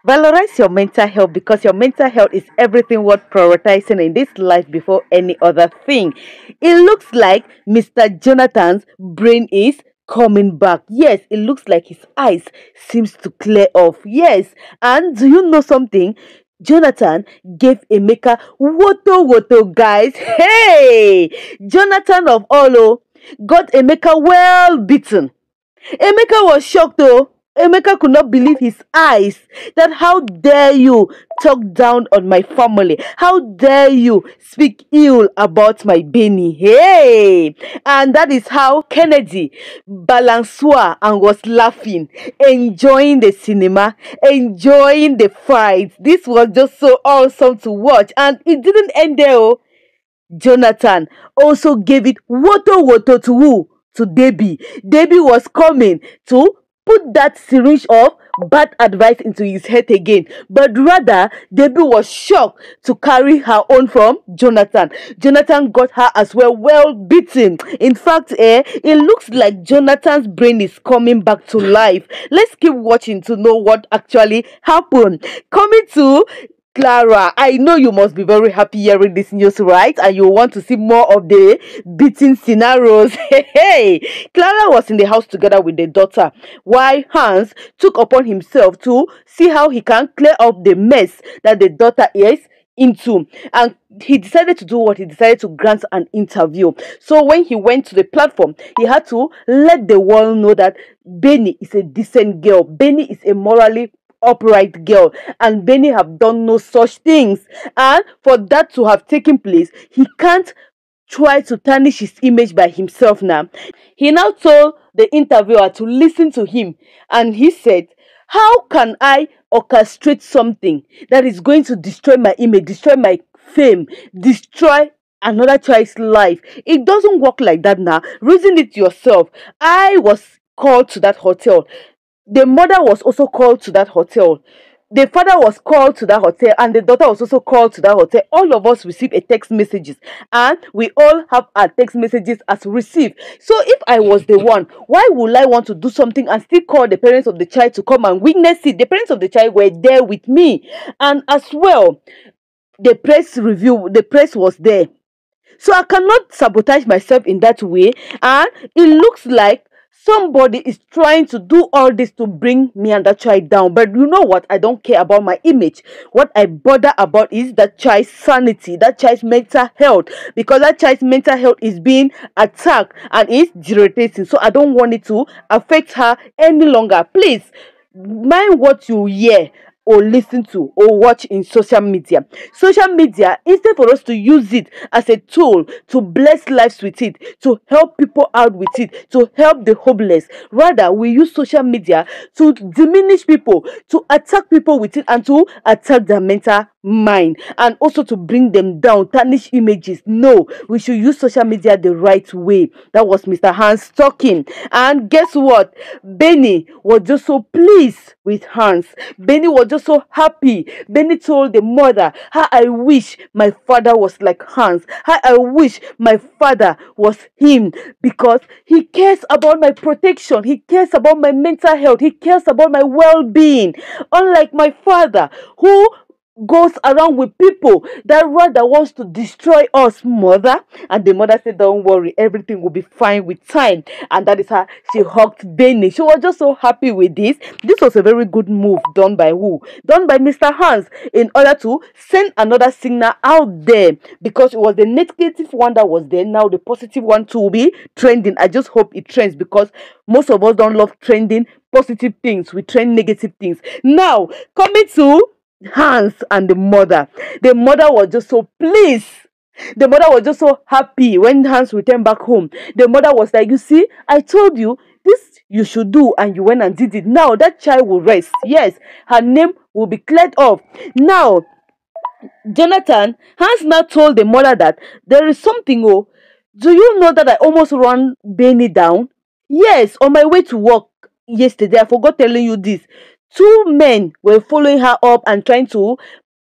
Valorize your mental health because your mental health is everything worth prioritizing in this life before any other thing. It looks like Mr. Jonathan's brain is coming back. Yes, it looks like his eyes seems to clear off. Yes, and do you know something? Jonathan gave Emeka woto woto, guys. Hey, Jonathan of Olo got Emeka well beaten. Emeka was shocked though. Emeka could not believe his eyes. That how dare you talk down on my family? How dare you speak ill about my Benny? Hey! And that is how Kennedy balançoa and was laughing, enjoying the cinema, enjoying the fight. This was just so awesome to watch. And it didn't end there. Oh. Jonathan also gave it woto woto to who? To Debbie. Debbie was coming to put that syringe of bad advice into his head again. But rather, Debbie was shocked to carry her own from Jonathan. Jonathan got her as well beaten. In fact, it looks like Jonathan's brain is coming back to life. Let's keep watching to know what actually happened. Coming to Clara, I know you must be very happy hearing this news, right? And you want to see more of the beating scenarios. Hey, Clara was in the house together with the daughter, while Hans took upon himself to see how he can clear up the mess that the daughter is into. And he decided to do what? He decided to grant an interview. So when he went to the platform, he had to let the world know that Benny is a decent girl. Benny is a morally upright girl, and Benny have done no such things. And for that to have taken place, he can't try to tarnish his image by himself now. He now told the interviewer to listen to him, and he said, how can I orchestrate something that is going to destroy my image, destroy my fame, destroy another child's life? It doesn't work like that now. Reason it yourself. I was called to that hotel. The mother was also called to that hotel. The father was called to that hotel, and the daughter was also called to that hotel. All of us received a text messages, and we all have our text messages as received. So if I was the one, why would I want to do something and still call the parents of the child to come and witness it? The parents of the child were there with me, and as well, the press was there. So I cannot sabotage myself in that way, and it looks like somebody is trying to do all this to bring me and that child down. But you know what? I don't care about my image. What I bother about is that child's sanity, that child's mental health, because that child's mental health is being attacked and is deteriorating. So I don't want it to affect her any longer. Please mind what you hear or listen to or watch in social media. Social media, instead for us to use it as a tool to bless lives with it, to help people out with it, to help the hopeless, rather we use social media to diminish people, to attack people with it, and to attack their mental mind, and also to bring them down, tarnish images. No, we should use social media the right way. That was Mr. Hans talking. And guess what? Benny was just so pleased with Hans. Benny was just so happy. Benny told the mother, how I wish my father was like Hans. How I wish my father was him, because he cares about my protection. He cares about my mental health. He cares about my well-being. Unlike my father, who goes around with people that rather wants to destroy us, mother. And the mother said, don't worry, everything will be fine with time. And that is how she hugged Benny. She was just so happy with this. This was a very good move done by who? Done by Mr. Hans, in order to send another signal out there, because it was the negative one that was there. Now the positive one too will be trending. I just hope it trends, because most of us don't love trending positive things. We trend negative things. Now coming to Hans and the mother. The mother was just so pleased. The mother was just so happy when Hans returned back home. The mother was like, you see, I told you this you should do, and you went and did it. Now that child will rest. Yes, her name will be cleared off. Now, Jonathan, Hans now told the mother that there is something. Oh, do you know that I almost run Benny down? Yes, on my way to work yesterday. I forgot telling you this. Two men were following her up and trying to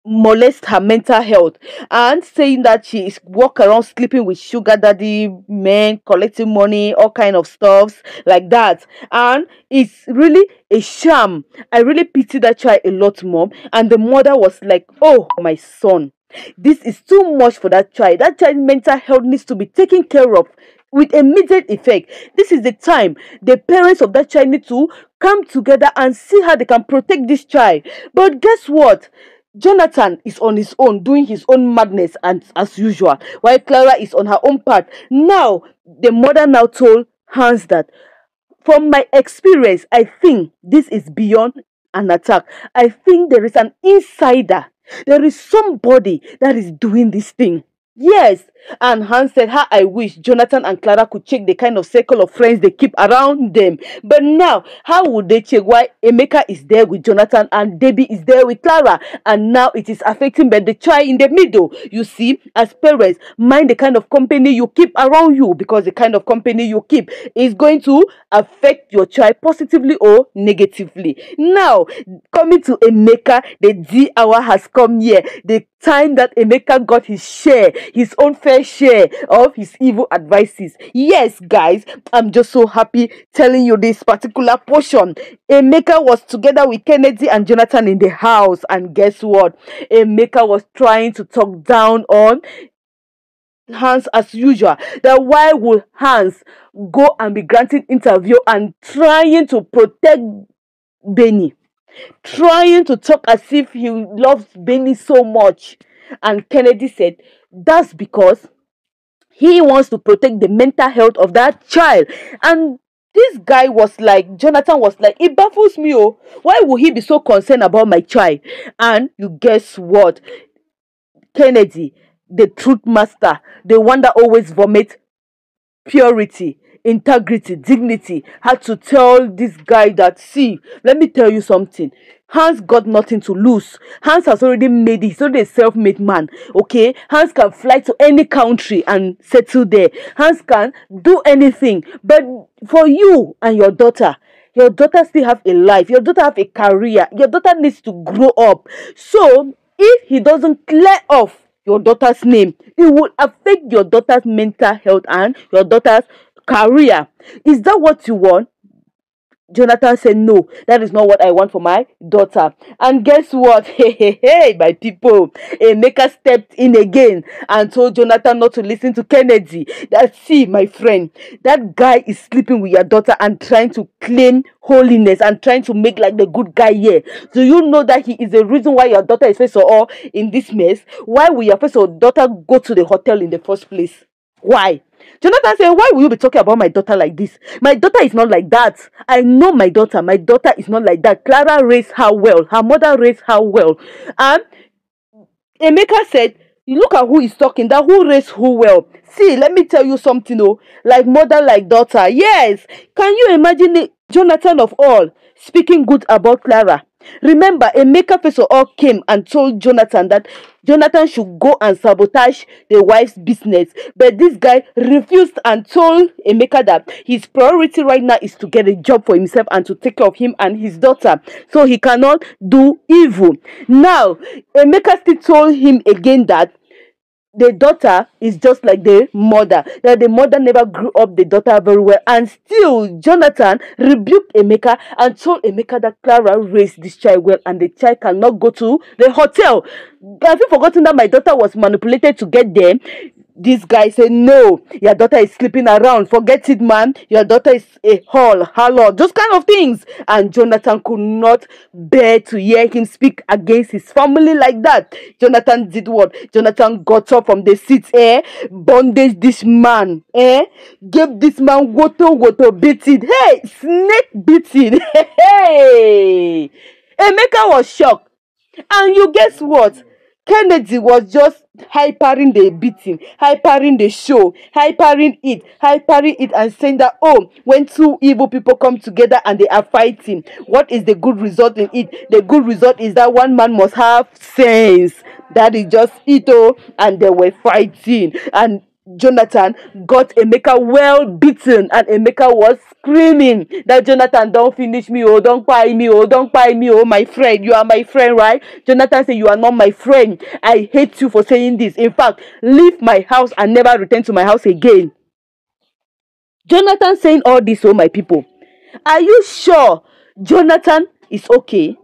molest her mental health, and saying that she is walk around sleeping with sugar daddy men, collecting money, all kind of stuffs like that. And it's really a sham. I really pity that child a lot, mom. And the mother was like, oh my son, this is too much for that child. That child's mental health needs to be taken care of with immediate effect. This is the time the parents of that child need to come together and see how they can protect this child. But guess what? Jonathan is on his own, doing his own madness, and as usual, while Clara is on her own path. Now, the mother now told Hans that, from my experience, I think this is beyond an attack. I think there is an insider. There is somebody that is doing this thing. Yes. And Hans said, how I wish Jonathan and Clara could check the kind of circle of friends they keep around them. But now, how would they check why Emeka is there with Jonathan and Debbie is there with Clara? And now it is affecting the child in the middle. You see, as parents, mind the kind of company you keep around you, because the kind of company you keep is going to affect your child positively or negatively. Now, coming to Emeka, the D hour has come here. The time that Emeka got his share, his own fair share of his evil advices. Yes, guys, I'm just so happy telling you this particular portion. Emeka was together with Kennedy and Jonathan in the house, and guess what? Emeka was trying to talk down on Hans as usual. That why would Hans go and be granting interview and trying to protect Benny, trying to talk as if he loves Benny so much? And Kennedy said that's because he wants to protect the mental health of that child. And this guy was like, Jonathan was like, it baffles me. Oh, why would he be so concerned about my child? And you guess what? Kennedy, the truth master, the one that always vomits purity, integrity, dignity, had to tell this guy that, see, let me tell you something. Hans got nothing to lose. Hans has already made it. He's already a self-made man. Okay? Hans can fly to any country and settle there. Hans can do anything. But for you and your daughter still have a life. Your daughter have a career. Your daughter needs to grow up. So, if he doesn't clear off your daughter's name, it will affect your daughter's mental health and your daughter's career. Is that what you want? Jonathan said, no, that is not what I want for my daughter. And guess what? Hey, my people. Emeka stepped in again and told Jonathan not to listen to Kennedy. That, see, my friend, that guy is sleeping with your daughter and trying to claim holiness and trying to make like the good guy here. Do you know that he is the reason why your daughter is first of all in this mess? Why will your first of all daughter go to the hotel in the first place? Why? Jonathan said, why will you be talking about my daughter like this? My daughter is not like that. I know my daughter. My daughter is not like that. Clara raised her well. Her mother raised her well. And Emeka said, you look at who is talking, that who raised who well. See, let me tell you something, oh, like mother, like daughter. Yes. Can you imagine it? Jonathan of all speaking good about Clara? Remember, Emeka first of all came and told Jonathan that Jonathan should go and sabotage the wife's business. But this guy refused and told Emeka that his priority right now is to get a job for himself and to take care of him and his daughter. So he cannot do evil. Now, Emeka still told him again that the daughter is just like the mother, that the mother never grew up the daughter very well. And still, Jonathan rebuked Emeka and told Emeka that Clara raised this child well and the child cannot go to the hotel. Have you forgotten that my daughter was manipulated to get there? This guy said, no, your daughter is sleeping around. Forget it, man. Your daughter is a harlot. Those kind of things. And Jonathan could not bear to hear him speak against his family like that. Jonathan did what? Jonathan got up from the seat, bondage this man, gave this man water beating. Hey, snake beating. Hey. Emeka was shocked. And you guess what? Kennedy was just hypering the beating, hypering the show, hypering it and saying that, oh, when two evil people come together and they are fighting, what is the good result in it? The good result is that one man must have sense. That is just it, and they were fighting. And Jonathan got Emeka well beaten, and Emeka was screaming that Jonathan, don't finish me, oh, don't buy me, oh, don't buy me, oh, my friend, you are my friend, right? Jonathan said, you are not my friend. I hate you for saying this. In fact, leave my house and never return to my house again. Jonathan saying all this, oh, my people. Are you sure Jonathan is okay?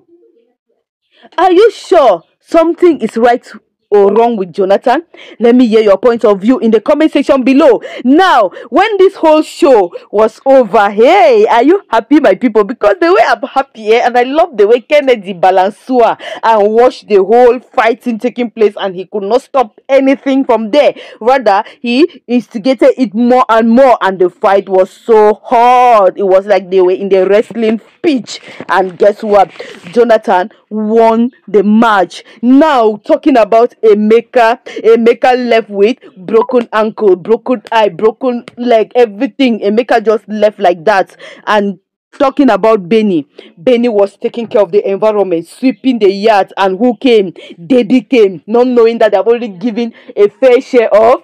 Are you sure something is right or wrong with Jonathan? Let me hear your point of view in the comment section below. Now, when this whole show was over, hey, are you happy, my people? Because the way I'm happy, and I love the way Kennedy balanced and watched the whole fighting taking place, and he could not stop anything from there. Rather, he instigated it more and more, and the fight was so hard. It was like they were in the wrestling pitch, and guess what? Jonathan won the match. Now, talking about Emeka left with broken ankle, broken eye, broken leg, everything. Emeka just left like that. And talking about Benny was taking care of the environment, sweeping the yard, and who came? Debbie came, not knowing that they've already given a fair share of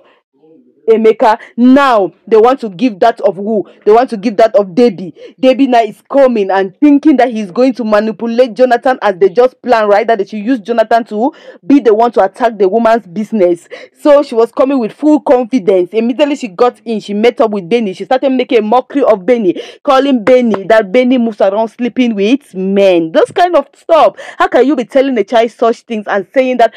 Emeka. Now they want to give that of who? They want to give that of Debbie. Debbie now is coming and thinking that he's going to manipulate Jonathan, as they just plan, right? That they should use Jonathan to be the one to attack the woman's business. So she was coming with full confidence. Immediately she got in, she met up with Benny. She started making a mockery of Benny, calling Benny that Benny moves around sleeping with men. Those kind of stuff. How can you be telling a child such things and saying that?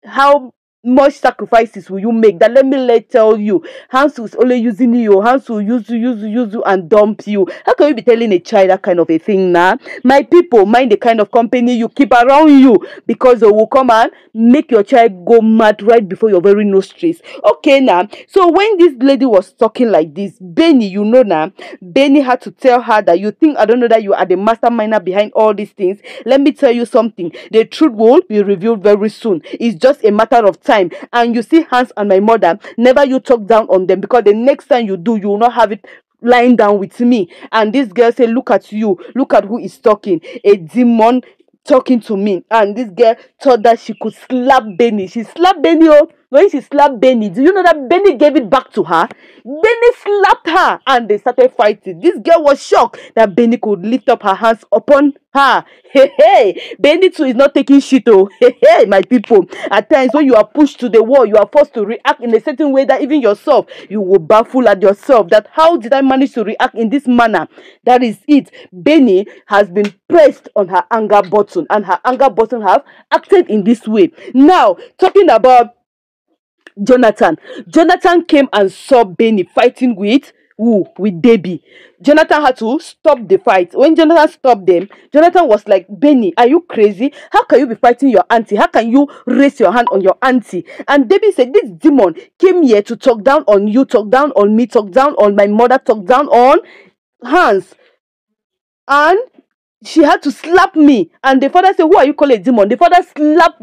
How much sacrifices will you make? That let me tell you, Hans is only using you. Hans will use you and dump you. How can you be telling a child that kind of a thing now? My people, mind the kind of company you keep around you, because they will come and make your child go mad right before your very nostrils. Okay now, so when this lady was talking like this, Benny, you know now, Benny had to tell her that you think I don't know that you are the masterminder behind all these things. Let me tell you something. The truth will be revealed very soon. It's just a matter of time. And you see Hans and my mother, never you talk down on them, because the next time you do, you will not have it lying down with me. And this girl say, look at you, look at who is talking, a demon talking to me. And this girl thought that she could slap Benny. She slapped Benny. Oh, when she slapped Benny, do you know that Benny gave it back to her? Benny slapped her and they started fighting. This girl was shocked that Benny could lift up her hands upon her. Hey, Benny too is not taking shit. Oh, hey, my people. At times when you are pushed to the wall, you are forced to react in a certain way that even yourself, you will baffle at yourself. That how did I manage to react in this manner? That is it. Benny has been pressed on her anger button, and her anger button have acted in this way. Now, talking about Jonathan came and saw Benny fighting with who? With Debbie. Jonathan had to stop the fight. When Jonathan stopped them, Jonathan was like, Benny, are you crazy? How can you be fighting your auntie? How can you raise your hand on your auntie? And Debbie said, this demon came here to talk down on you, talk down on me, talk down on my mother, talk down on Hans. And she had to slap me. And the father said, who are you calling a demon? The father slapped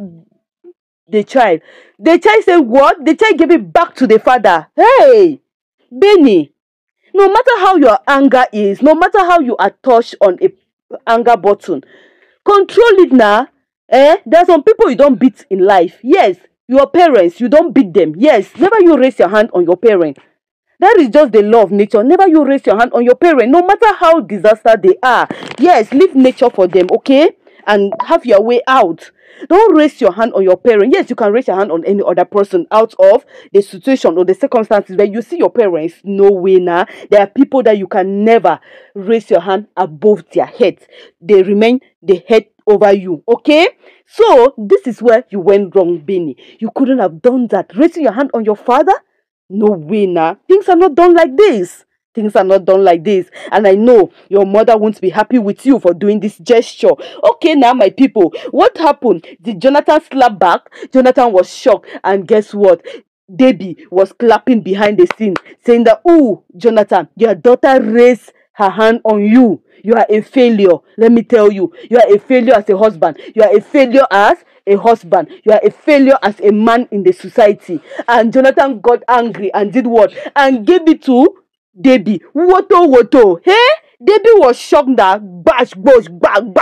the child. The child said, what? The child gave it back to the father. Hey, Benny, no matter how your anger is, no matter how you are touched on a anger button, control it now. There are some people you don't beat in life. Yes, your parents, you don't beat them. Yes, never you raise your hand on your parent. That is just the law of nature. Never you raise your hand on your parent, no matter how disaster they are. Yes, leave nature for them, okay? And have your way out. Don't raise your hand on your parent. Yes, you can raise your hand on any other person out of the situation or the circumstances where you see your parents. No way now. There are people that you can never raise your hand above their head. They remain the head over you. Okay? So, this is where you went wrong, Benny. You couldn't have done that. Raising your hand on your father? No way now. Things are not done like this. Things are not done like this. And I know your mother won't be happy with you for doing this gesture. Okay, now, my people, what happened? Did Jonathan slap back? Jonathan was shocked. And guess what? Debbie was clapping behind the scene, saying that, oh, Jonathan, your daughter raised her hand on you. You are a failure. Let me tell you. You are a failure as a husband. You are a failure as a husband. You are a failure as a man in the society. And Jonathan got angry and did what? And gave it to Debbie. Woto. Hey? Debbie was shocked that bash, bosh, bang.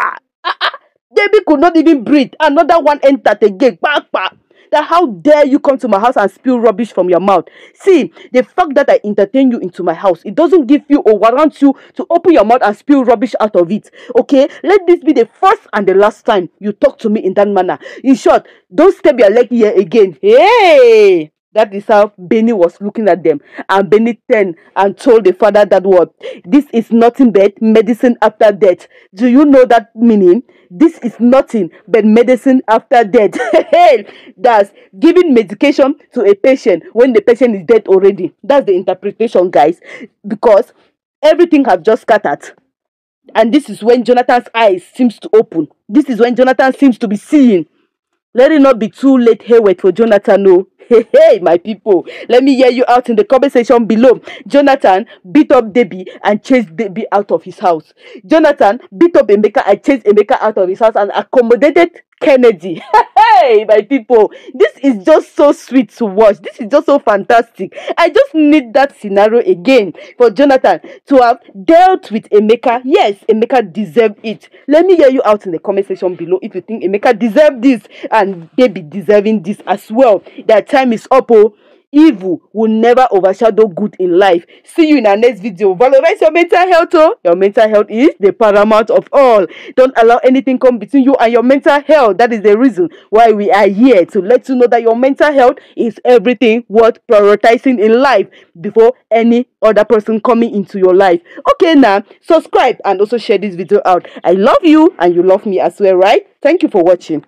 Debbie could not even breathe. Another one entered again. Bang. that how dare you come to my house and spill rubbish from your mouth. See, the fact that I entertain you into my house, it doesn't give you or warrant you to open your mouth and spill rubbish out of it. Okay, let this be the first and the last time you talk to me in that manner. In short, don't step your leg here again. Hey, that is how Benny was looking at them. And Benny turned and told the father that what? This is nothing but medicine after death. Do you know that meaning? This is nothing but medicine after death. That's giving medication to a patient when the patient is dead already. That's the interpretation, guys. Because everything have just scattered. And this is when Jonathan's eyes seems to open. This is when Jonathan seems to be seeing. Let it not be too late hayward for Jonathan. No. Hey, my people. Let me hear you out in the comment section below. Jonathan beat up Debbie and chased Debbie out of his house. Jonathan beat up Emeka and chased Emeka out of his house and accommodated Kennedy. Hey, my people. This is just so sweet to watch. This is just so fantastic. I just need that scenario again for Jonathan to have dealt with Emeka. Yes, Emeka deserved it. Let me hear you out in the comment section below if you think Emeka deserved this and Debbie deserving this as well. That time is up. Oh, evil will never overshadow good in life. See you in our next video. Valorize your mental health. Oh, your mental health is the paramount of all. Don't allow anything come between you and your mental health. That is the reason why we are here, to let you know that your mental health is everything worth prioritizing in life before any other person coming into your life. Okay, now subscribe and also share this video out. I love you and you love me as well, right? Thank you for watching.